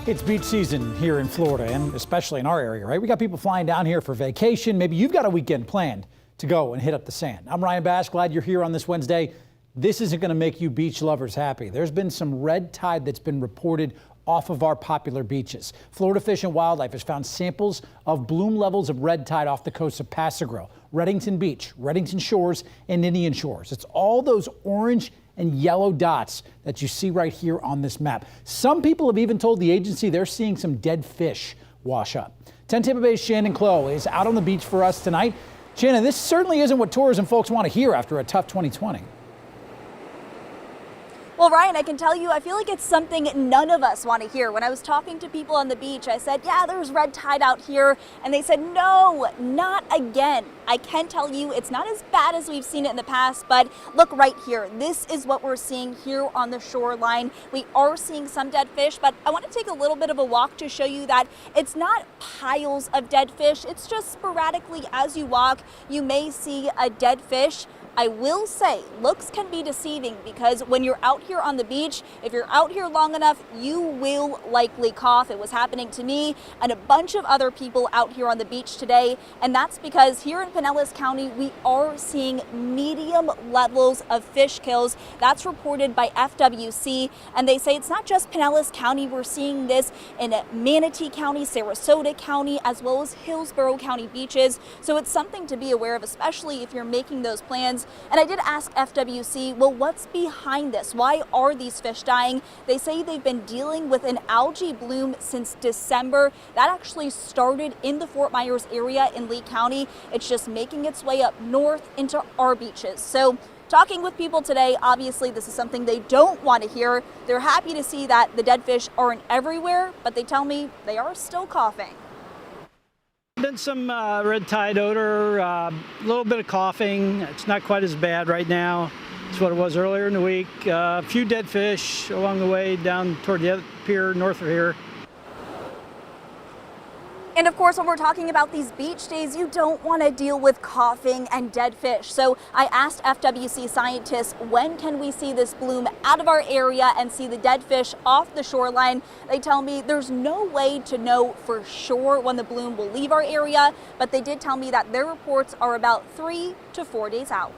It's beach season here in Florida, and especially in our area, right? We got people flying down here for vacation. Maybe you've got a weekend planned to go and hit up the sand. I'm Ryan Bash, glad you're here on this Wednesday. This isn't going to make you beach lovers happy. There's been some red tide that's been reported off of our popular beaches. Florida Fish and Wildlife has found samples of bloom levels of red tide off the coast of Pasagrille, Reddington Beach, Reddington Shores, and Indian Shores. It's all those orange and yellow dots that you see right here on this map. Some people have even told the agency they're seeing some dead fish wash up. 10 Tampa Bay's Shannon Chloe is out on the beach for us tonight. Shannon, this certainly isn't what tourism folks want to hear after a tough 2020. Well, Ryan, I can tell you, I feel like it's something none of us want to hear. When I was talking to people on the beach, I said, yeah, there's red tide out here. And they said, no, not again. I can tell you it's not as bad as we've seen it in the past, but look right here. This is what we're seeing here on the shoreline. We are seeing some dead fish, but I want to take a little bit of a walk to show you that it's not piles of dead fish. It's just sporadically as you walk, you may see a dead fish. I will say looks can be deceiving because when you're out here on the beach, if you're out here long enough, you will likely cough. It was happening to me and a bunch of other people out here on the beach today. And that's because here in Pinellas County, we are seeing medium levels of fish kills. That's reported by FWC. And they say it's not just Pinellas County. We're seeing this in Manatee County, Sarasota County, as well as Hillsborough County beaches. So it's something to be aware of, especially if you're making those plans. And I did ask FWC, well, what's behind this? Why are these fish dying? They say they've been dealing with an algae bloom since December. That actually started in the Fort Myers area in Lee County. It's just making its way up north into our beaches. So talking with people today, obviously this is something they don't want to hear. They're happy to see that the dead fish aren't everywhere, but they tell me they are still coughing. Been some red tide odor, a little bit of coughing. It's not quite as bad right now as what it was earlier in the week. A few dead fish along the way down toward the other pier north of here. And of course, when we're talking about these beach days, you don't want to deal with coughing and dead fish. So I asked FWC scientists, when can we see this bloom out of our area and see the dead fish off the shoreline? They tell me there's no way to know for sure when the bloom will leave our area, but they did tell me that their reports are about 3 to 4 days out.